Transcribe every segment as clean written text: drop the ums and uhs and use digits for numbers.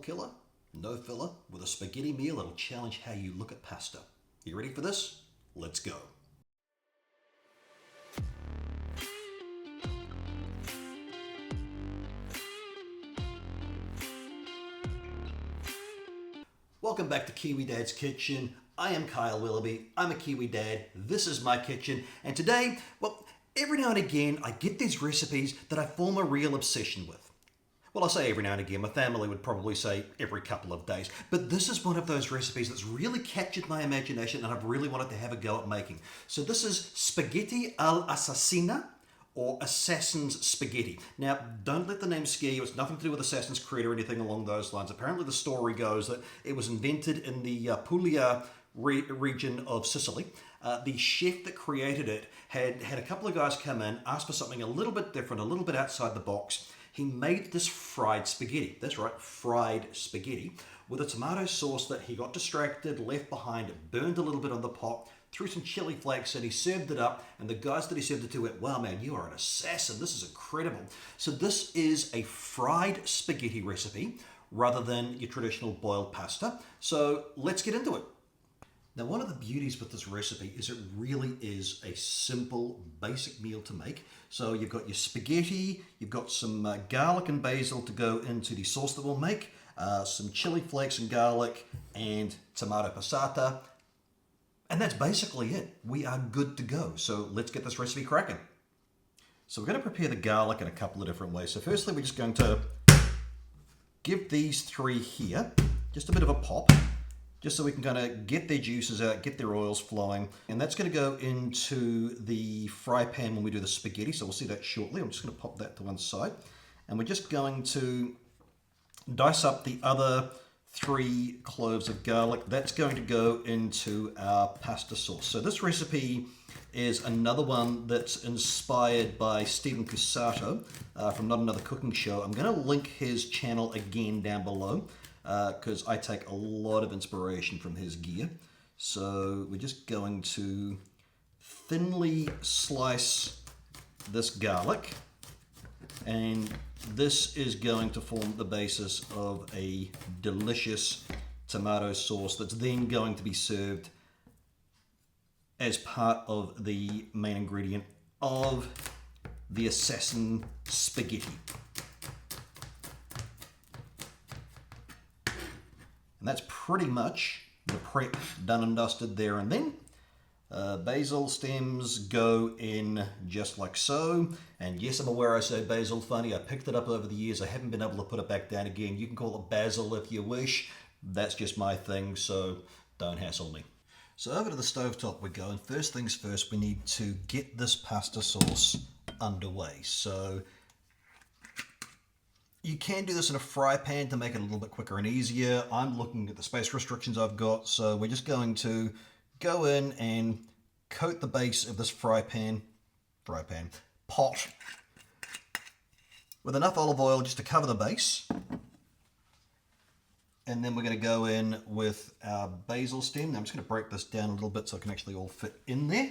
killer, no filler, with a spaghetti meal that'll challenge how you look at pasta. You ready for this? Let's go. Welcome back to Kiwi Dad's Kitchen. I am Kyle Willoughby. I'm a Kiwi Dad. This is my kitchen. And today, well, every now and again, I get these recipes that I form a real obsession with. Well, I say every now and again. My family would probably say every couple of days. But this is one of those recipes that's really captured my imagination and I've really wanted to have a go at making. So this is spaghetti all'assassina, or Assassin's Spaghetti. Now, don't let the name scare you. It's nothing to do with Assassin's Creed or anything along those lines. Apparently the story goes that it was invented in the Puglia region of Sicily. The chef that created it had a couple of guys come in, asked for something a little bit different, a little bit outside the box. He made this fried spaghetti. That's right, fried spaghetti, with a tomato sauce that he got distracted, left behind, burned a little bit on the pot, threw some chili flakes and he served it up, and the guys that he served it to went, "Wow man, you are an assassin, this is incredible." So this is a fried spaghetti recipe rather than your traditional boiled pasta. So let's get into it. Now, one of the beauties with this recipe is it really is a simple, basic meal to make. So you've got your spaghetti, you've got some garlic and basil to go into the sauce that we'll make, some chili flakes and garlic, and tomato passata. And that's basically it. We are good to go. So let's get this recipe cracking. So we're going to prepare the garlic in a couple of different ways. So firstly, we're just going to give these three here just a bit of a pop, just so we can kind of get their juices out, get their oils flowing. And that's going to go into the fry pan when we do the spaghetti. So we'll see that shortly. I'm just going to pop that to one side. And we're just going to dice up the other 3 cloves of garlic. That's going to go into our pasta sauce. So this recipe is another one that's inspired by Stephen Passata from Not Another Cooking Show. I'm going to link his channel again down below because I take a lot of inspiration from his gear. So we're just going to thinly slice this garlic, and this is going to form the basis of a delicious tomato sauce that's then going to be served as part of the main ingredient of the Assassin Spaghetti. And that's pretty much the prep done and dusted there and then. Basil stems go in just like so. And yes, I'm aware I say basil funny. I picked it up over the years. I haven't been able to put it back down again. You can call it basil if you wish. That's just my thing, so don't hassle me. So over to the stovetop we go. And first things first, we need to get this pasta sauce underway. So you can do this in a fry pan to make it a little bit quicker and easier. I'm looking at the space restrictions I've got, so we're just going to go in and coat the base of this pot with enough olive oil just to cover the base. And then we're going to go in with our basil stem. Now I'm just going to break this down a little bit so it can actually all fit in there.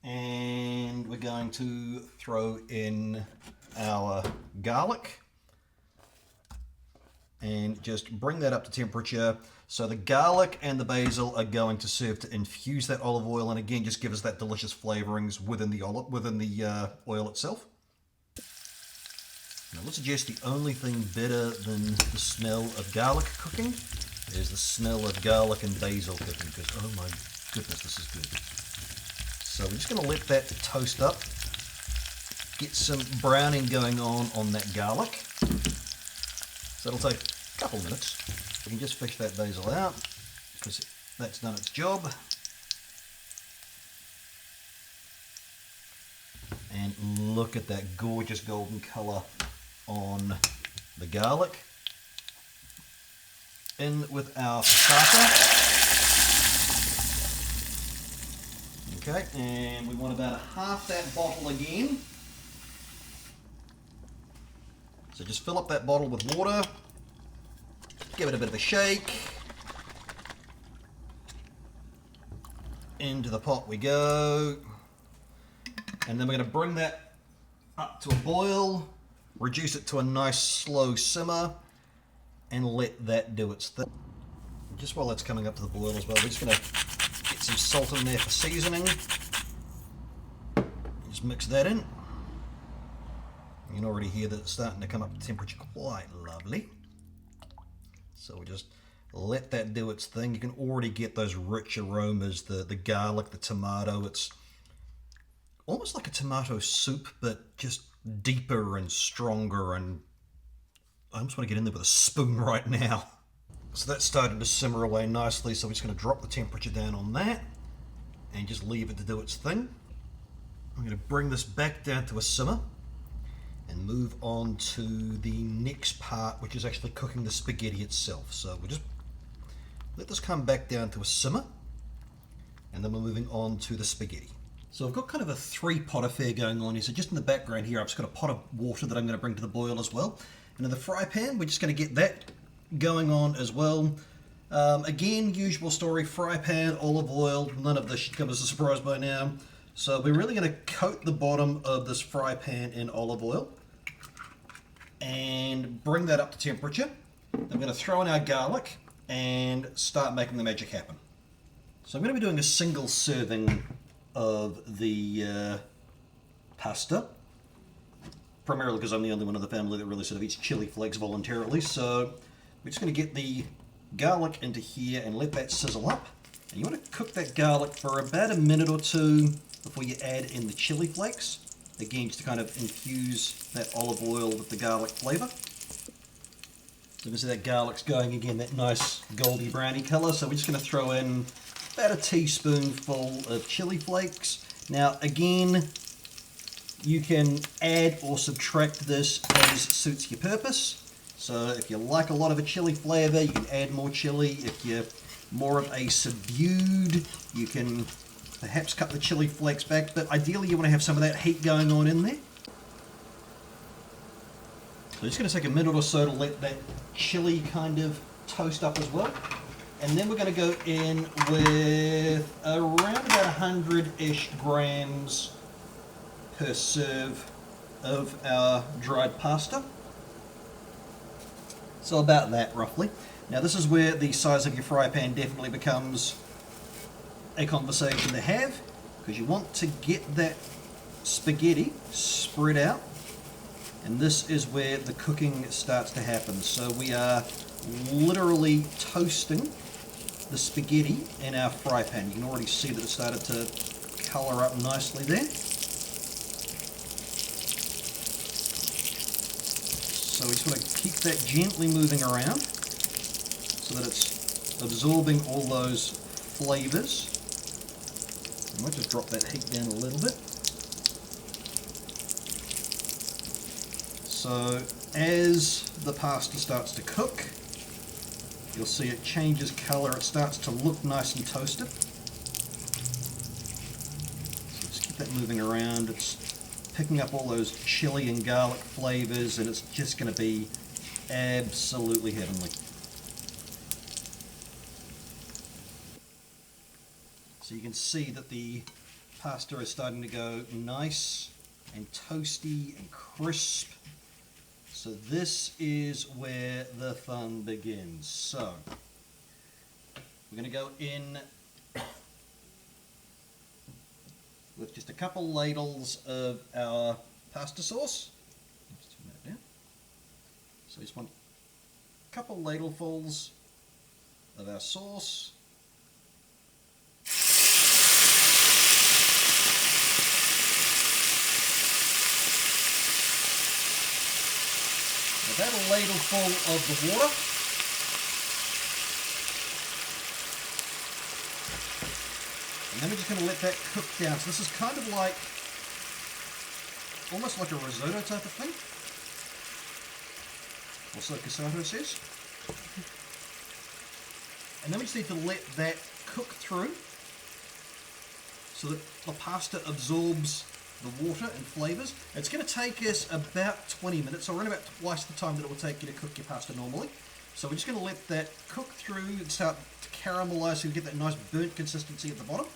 And we're going to throw in our garlic and just bring that up to temperature. So the garlic and the basil are going to serve to infuse that olive oil, and again just give us that delicious flavorings within the oil itself. Now, I would suggest the only thing better than the smell of garlic cooking is the smell of garlic and basil cooking, because oh my goodness, this is good. So we're just going to let that toast up, get some browning going on that garlic. So it'll take a couple of minutes. We can just fish that basil out because that's done its job. And look at that gorgeous golden colour on the garlic. In with our passata. Okay, and we want about half that bottle again. So just fill up that bottle with water, give it a bit of a shake. Into the pot we go. And then we're going to bring that up to a boil. reduce it to a nice slow simmer, and let that do its thing. Just while that's coming up to the boil as well, we're just going to get some salt in there for seasoning. Just mix that in. You can already hear that it's starting to come up to temperature quite lovely. So we just let that do its thing. You can already get those rich aromas, the garlic, the tomato. It's almost like a tomato soup, but just deeper and stronger, and I almost want to get in there with a spoon right now. So that's starting to simmer away nicely, so we're just going to drop the temperature down on that and just leave it to do its thing. I'm going to bring this back down to a simmer and move on to the next part, which is actually cooking the spaghetti itself. So we'll just let this come back down to a simmer, and then we're moving on to the spaghetti. So I've got kind of a three-pot affair going on here. So just in the background here, I've just got a pot of water that I'm going to bring to the boil as well. And in the fry pan, we're just going to get that going on as well. Again, usual story, fry pan, olive oil. None of this should come as a surprise by now. So we're really going to coat the bottom of this fry pan in olive oil and bring that up to temperature. Then we're going to throw in our garlic and start making the magic happen. So I'm going to be doing a single serving of the pasta, primarily because I'm the only one of the family that really sort of eats chili flakes voluntarily. So we're just going to get the garlic into here and let that sizzle up. And you want to cook that garlic for about a minute or two before you add in the chili flakes. Again, just to kind of infuse that olive oil with the garlic flavour. So you can see that garlic's going again, that nice goldy browny colour. So we're just going to throw in about a teaspoonful of chili flakes. Now again, you can add or subtract this as suits your purpose. So if you like a lot of a chili flavour, you can add more chili. If you're more of a subdued, you can perhaps cut the chili flakes back, but ideally you want to have some of that heat going on in there. So just going to take a minute or so to let that chili kind of toast up as well. And then we're going to go in with around about 100-ish grams per serve of our dried pasta. So about that roughly. Now this is where the size of your fry pan definitely becomes a conversation to have, because you want to get that spaghetti spread out, and this is where the cooking starts to happen. So we are literally toasting the spaghetti in our fry pan. You can already see that it started to colour up nicely there. So we just want to keep that gently moving around so that it's absorbing all those flavours. I might just drop that heat down a little bit. So as the pasta starts to cook, you'll see it changes colour, it starts to look nice and toasted. So just keep that moving around. It's picking up all those chili and garlic flavours, and it's just going to be absolutely heavenly. So you can see that the pasta is starting to go nice and toasty and crisp. So this is where the fun begins. So we're going to go in with just a couple ladles of our pasta sauce. Let's turn that down. So we just want a couple ladlefuls of our sauce. About a ladleful of the water. And then we're just going to let that cook down. So this is kind of like, almost like a risotto type of thing. Or so Cassato says. And then we just need to let that cook through so that the pasta absorbs the water and flavours. It's going to take us about 20 minutes, so around about twice the time that it will take you to cook your pasta normally. So we're just going to let that cook through and start to caramelise so you get that nice burnt consistency at the bottom.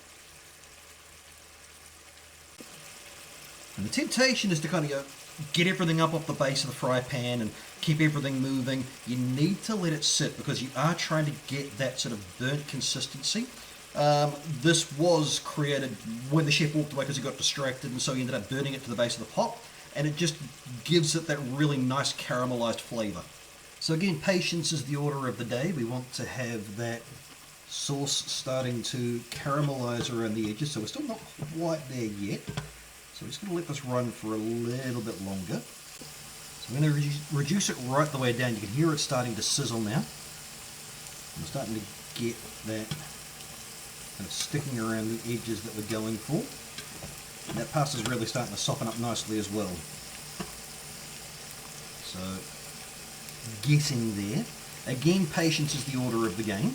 And the temptation is to kind of get everything up off the base of the fry pan and keep everything moving. You need to let it sit because you are trying to get that sort of burnt consistency. This was created when the chef walked away because he got distracted, and so he ended up burning it to the base of the pot, and it just gives it that really nice caramelized flavor. So again, patience is the order of the day. We want to have that sauce starting to caramelize around the edges, so we're still not quite there yet. So we're just going to let this run for a little bit longer. So I'm going to reduce it right the way down. You can hear it starting to sizzle now. I'm starting to get that kind of sticking around the edges that we're going for. And that pasta's really starting to soften up nicely as well. So, getting there. Again, patience is the order of the game,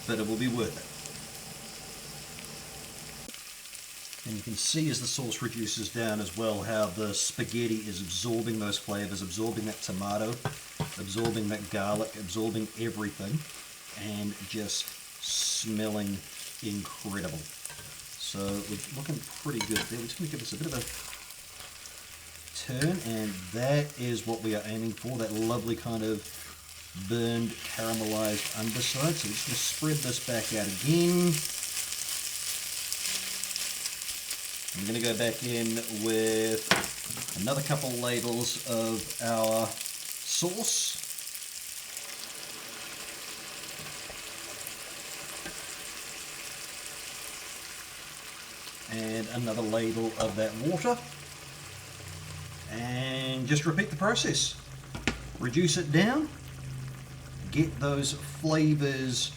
but it will be worth it. And you can see as the sauce reduces down as well how the spaghetti is absorbing those flavors, absorbing that tomato, absorbing that garlic, absorbing everything, and just smelling incredible. So we're looking pretty good there. We're just going to give this a bit of a turn, and that is what we are aiming for, that lovely kind of burned caramelized underside. So we're just going to spread this back out again. I'm going to go back in with another couple ladles of our sauce. And another ladle of that water, and just repeat the process. Reduce it down, get those flavors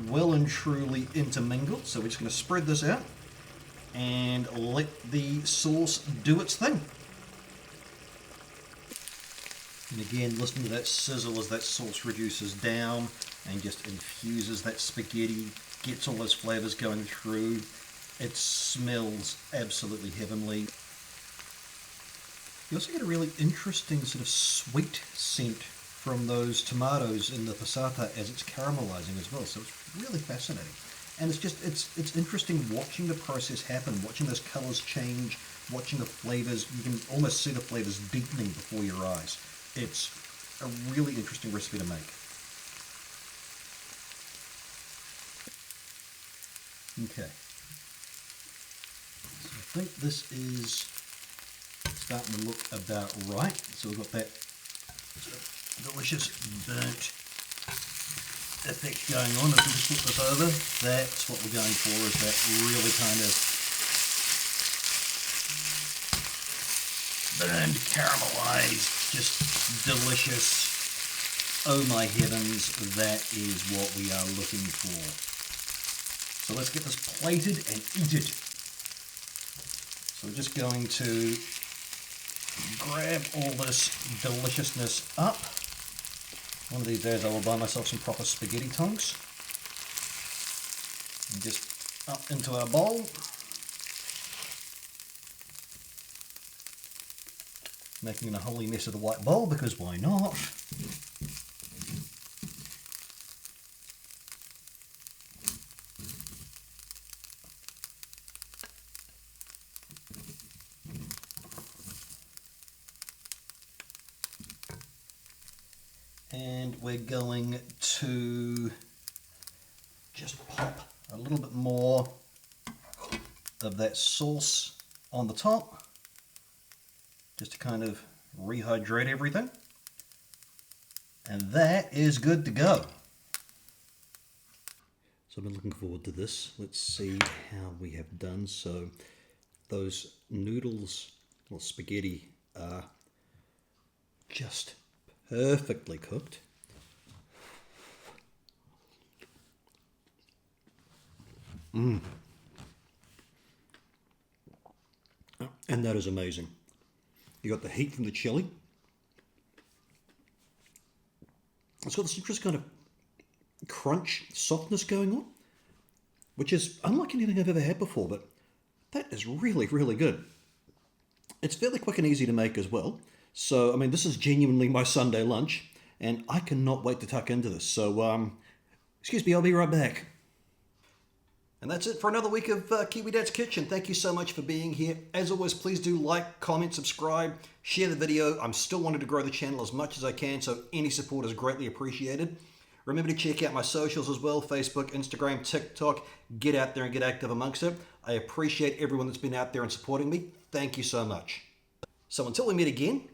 well and truly intermingled. So we're just going to spread this out and let the sauce do its thing. And again, listen to that sizzle as that sauce reduces down and just infuses that spaghetti, gets all those flavors going through. It smells absolutely heavenly. You also get a really interesting sort of sweet scent from those tomatoes in the passata as it's caramelizing as well. So it's really fascinating. And it's interesting watching the process happen, watching those colors change, watching the flavors. You can almost see the flavors deepening before your eyes. It's a really interesting recipe to make. Okay. I think this is starting to look about right. So we've got that sort of delicious burnt effect going on. If we just flip this over, that's what we're going for, is that really kind of burned, caramelized, just delicious. Oh my heavens, that is what we are looking for. So let's get this plated and eat it. So we're just going to grab all this deliciousness up. One of these days I will buy myself some proper spaghetti tongs. And just up into our bowl. Making a holy mess of the white bowl, because why not? And we're going to just pop a little bit more of that sauce on the top, just to kind of rehydrate everything. And that is good to go. So I've been looking forward to this. Let's see how we have done. So those noodles or spaghetti are just perfectly cooked. And that is amazing. You got the heat from the chili. It's got this interesting kind of crunch, softness going on, which is unlike anything I've ever had before, but that is really, really good. It's fairly quick and easy to make as well. So, I mean, this is genuinely my Sunday lunch, and I cannot wait to tuck into this. So, excuse me, I'll be right back. And that's it for another week of Kiwi Dad's Kitchen. Thank you so much for being here. As always, please do like, comment, subscribe, share the video. I'm still wanting to grow the channel as much as I can, so any support is greatly appreciated. Remember to check out my socials as well, Facebook, Instagram, TikTok. Get out there and get active amongst it. I appreciate everyone that's been out there and supporting me. Thank you so much. So until we meet again,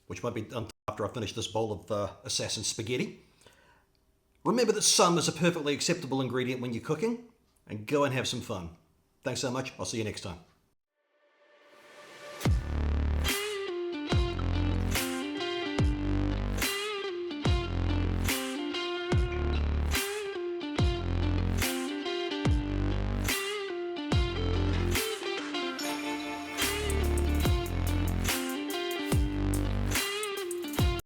which might be after I finish this bowl of Assassin's Spaghetti, remember that some is a perfectly acceptable ingredient when you're cooking, and go and have some fun. Thanks so much. I'll see you next time.